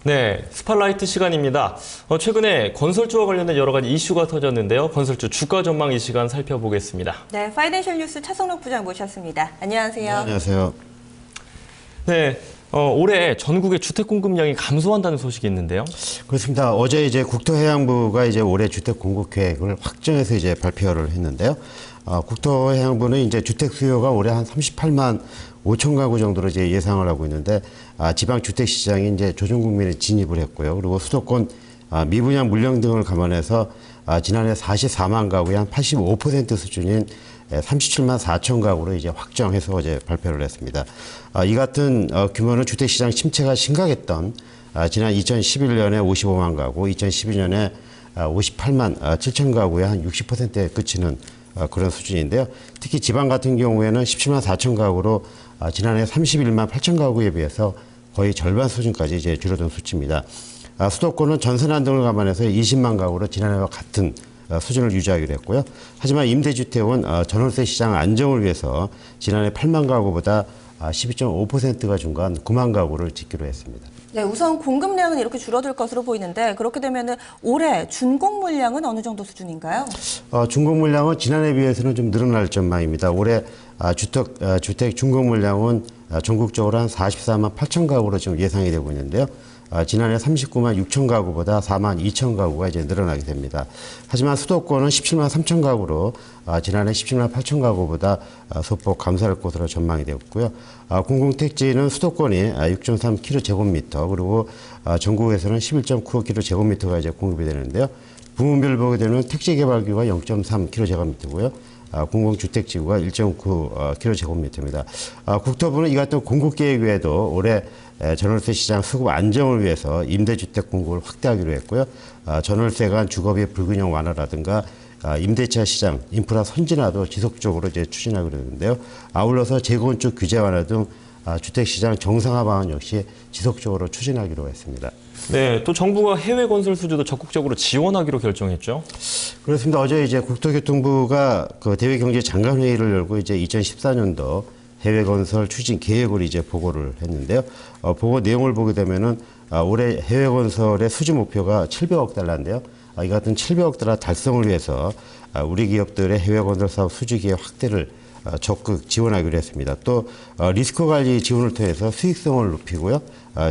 네, 스팟라이트 시간입니다. 최근에 건설주와 관련된 여러 가지 이슈가 터졌는데요. 건설주 주가 전망 이 시간 살펴보겠습니다. 네, 파이낸셜 뉴스 차성록 부장 모셨습니다. 안녕하세요. 네, 안녕하세요. 네, 올해 전국의 주택 공급량이 감소한다는 소식이 있는데요. 그렇습니다. 어제 이제 국토해양부가 이제 올해 주택 공급 계획을 확정해서 이제 발표를 했는데요. 국토해양부는 이제 주택 수요가 올해 한 38만 5천 가구 정도로 이제 예상을 하고 있는데, 지방 주택 시장이 이제 조정 국면에 진입을 했고요. 그리고 수도권 미분양 물량 등을 감안해서 지난해 44만 가구의 한 85% 수준인 37만 4천 가구로 이제 확정해서 어제 발표를 했습니다. 이 같은 규모는 주택시장 침체가 심각했던 지난 2011년에 55만 가구, 2012년에 58만 7천 가구의 한 60%에 그치는 그런 수준인데요. 특히 지방 같은 경우에는 17만 4천 가구로 지난해 31만 8천 가구에 비해서 거의 절반 수준까지 이제 줄어든 수치입니다. 수도권은 전세난 등을 감안해서 20만 가구로 지난해와 같은 수준을 유지하기로 했고요. 하지만 임대주택은 전월세 시장 안정을 위해서 지난해 8만 가구보다 12.5%가 중간 9만 가구를 짓기로 했습니다. 네, 우선 공급량은 이렇게 줄어들 것으로 보이는데 그렇게 되면 올해 준공 물량은 어느 정도 수준인가요? 준공 물량은 지난해 비해서는 좀 늘어날 전망입니다. 올해 주택 준공 물량은 전국적으로 한 44만 8천 가구로 지금 예상이 되고 있는데요. 지난해 39만 6천 가구보다 4만 2천 가구가 이제 늘어나게 됩니다. 하지만 수도권은 17만 3천 가구로 지난해 17만 8천 가구보다 소폭 감소할 것으로 전망이 되었고요. 공공택지는 수도권이 6.3km 그리고 전국에서는 11.95km가 이제 공급이 되는데요. 부문별 보게 되면 택지개발규가 0.3km고요. 공공주택지구가 1.9km입니다. 국토부는 이 같은 공급계획 외에도 올해 전월세 시장 수급 안정을 위해서 임대주택 공급을 확대하기로 했고요. 전월세 간 주거비 불균형 완화라든가 임대차 시장, 인프라 선진화도 지속적으로 이제 추진하기로 했는데요. 아울러서 재건축 규제 완화 등 주택시장 정상화 방안 역시 지속적으로 추진하기로 했습니다. 네, 또 정부가 해외 건설 수주도 적극적으로 지원하기로 결정했죠. 그렇습니다. 어제 이제 국토교통부가 그 대외경제장관회의를 열고 이제 2014년도 해외 건설 추진 계획을 이제 보고를 했는데요. 보고 내용을 보게 되면은 올해 해외 건설의 수주 목표가 700억 달러인데요. 이 같은 700억 달러 달성을 위해서 우리 기업들의 해외 건설 사업 수주 기회 확대를 적극 지원하기로 했습니다. 또 리스크 관리 지원을 통해서 수익성을 높이고요.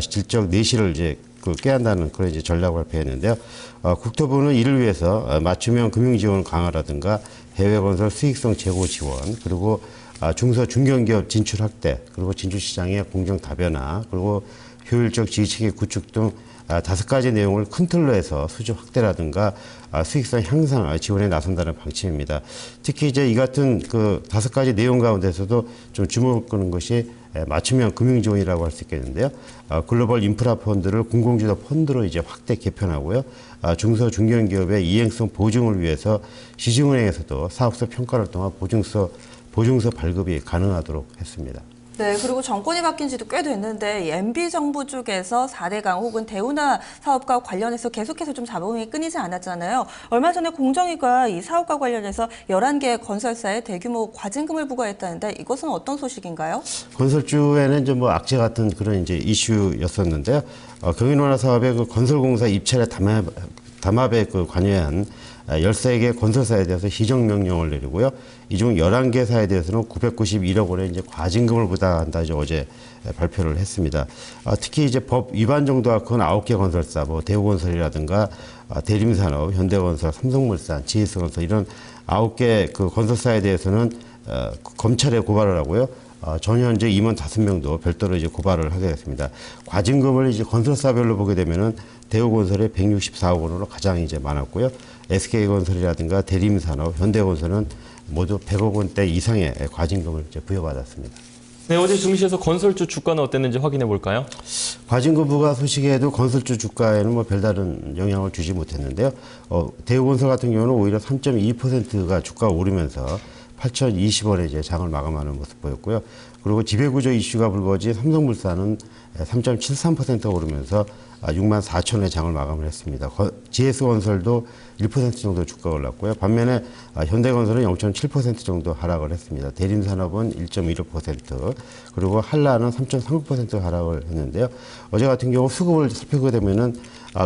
질적 내실을 이제 꾀한다는 그런 이제 전략을 발표했는데요. 국토부는 이를 위해서 맞춤형 금융 지원 강화라든가 해외 건설 수익성 제고 지원 그리고 중소 중견기업 진출 확대 그리고 진출 시장의 공정 다변화 그리고 효율적 지휘체계 구축 등 5가지 내용을 큰 틀로 해서 수주 확대라든가 수익성 향상 지원에 나선다는 방침입니다. 특히 이제 이 같은 그 5가지 내용 가운데서도 좀 주목을 끄는 것이 맞춤형 금융 지원이라고 할 수 있겠는데요. 글로벌 인프라 펀드를 공공주도 펀드로 이제 확대 개편하고요. 중소 중견기업의 이행성 보증을 위해서 시중은행에서도 사업소 평가를 통한 보증서 발급이 가능하도록 했습니다. 네, 그리고 정권이 바뀐 지도 꽤 됐는데 MB 정부 쪽에서 4대강 혹은 대운하 사업과 관련해서 계속해서 좀 잡음이 끊이지 않았잖아요. 얼마 전에 공정위가 이 사업과 관련해서 11개 건설사에 대규모 과징금을 부과했다는데 이것은 어떤 소식인가요? 건설주에는 이제 뭐 악재 같은 그런 이제 이슈였었는데요. 경인원화 사업의 그 건설공사 입찰에 담합에 그 관여한 13개 건설사에 대해서 희정명령을 내리고요. 이 중 11개사에 대해서는 991억 원의 이제 과징금을 부과한다 이제 어제 발표를 했습니다. 특히 이제 법 위반 정도가 큰 9개 건설사, 뭐 대우건설이라든가 대림산업, 현대건설, 삼성물산, GS건설 이런 9개 그 건설사에 대해서는 검찰에 고발을 하고요. 전 현재 임원 5명도 별도로 이제 고발을 하게 됐습니다. 과징금을 이제 건설사별로 보게 되면은 대우건설의 164억 원으로 가장 이제 많았고요. SK건설이라든가 대림산업, 현대건설은 모두 100억 원대 이상의 과징금을 이제 부여받았습니다. 네, 어제 증시에서 건설주 주가는 어땠는지 확인해 볼까요? 과징금 부과 소식에도 건설주 주가에는 뭐 별다른 영향을 주지 못했는데요. 대우건설 같은 경우는 오히려 3.2%가 주가가 오르면서 8,020원에 이제 장을 마감하는 모습 보였고요. 그리고 지배구조 이슈가 불거진 삼성물산은 3.73%가 오르면서 6만 4천 원의 장을 마감을 했습니다. GS건설도 1% 정도 주가가 올랐고요. 반면에 현대건설은 0.7% 정도 하락을 했습니다. 대림산업은 1.15%, 그리고 한라는 3.39% 하락을 했는데요. 어제 같은 경우 수급을 살펴보게 되면은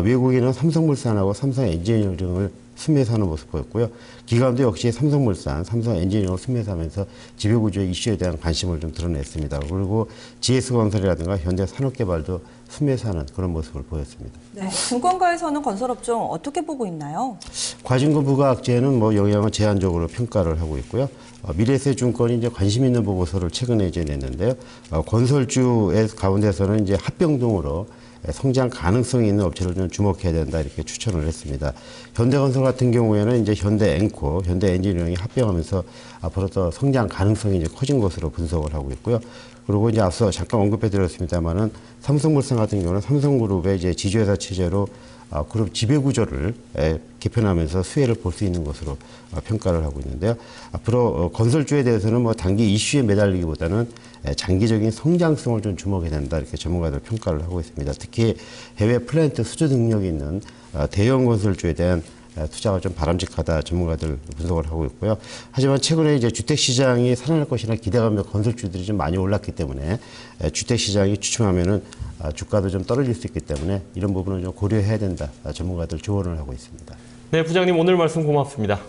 외국인은 삼성물산하고 삼성엔지니어링을 순매수하는 모습 보였고요. 기관도 역시 삼성물산, 삼성엔지니어링을 순매수하면서 지배구조 이슈에 대한 관심을 좀 드러냈습니다. 그리고 GS건설이라든가 현대산업개발도 순매수하는 그런 모습을 보였습니다. 네, 증권가에서는 건설업종 어떻게 보고 있나요? 과징금 부과학제는 영향을 제한적으로 평가를 하고 있고요. 미래에셋증권이 이제 관심 있는 보고서를 최근에 이제 냈는데요. 건설주의 가운데서는 이제 합병 등으로 성장 가능성이 있는 업체를 좀 주목해야 된다 이렇게 추천을 했습니다. 현대건설 같은 경우에는 이제 현대앵코, 현대엔지니어링이 합병하면서 앞으로 더 성장 가능성이 이제 커진 것으로 분석을 하고 있고요. 그리고 이제 앞서 잠깐 언급해드렸습니다만은 삼성물산 같은 경우는 삼성그룹의 이제 지주회사 체제로 그룹 지배구조를 개편하면서 수혜를 볼 수 있는 것으로 평가를 하고 있는데요. 앞으로 건설주에 대해서는 단기 이슈에 매달리기보다는 장기적인 성장성을 좀 주목해야 된다 이렇게 전문가들 평가를 하고 있습니다. 특히 해외 플랜트 수주 능력이 있는 대형 건설주에 대한 투자가 좀 바람직하다 전문가들 분석을 하고 있고요. 하지만 최근에 이제 주택 시장이 살아날 것이라 기대감에 건설주들이 좀 많이 올랐기 때문에 주택 시장이 주춤하면은 주가도 좀 떨어질 수 있기 때문에 이런 부분은 좀 고려해야 된다. 전문가들 조언을 하고 있습니다. 네, 부장님 오늘 말씀 고맙습니다.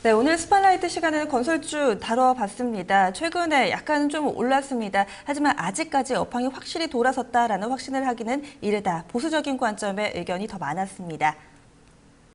네, 오늘 스팟라이트 시간에는 건설주 다뤄봤습니다. 최근에 약간 좀 올랐습니다. 하지만 아직까지 업황이 확실히 돌아섰다라는 확신을 하기는 이르다. 보수적인 관점의 의견이 더 많았습니다.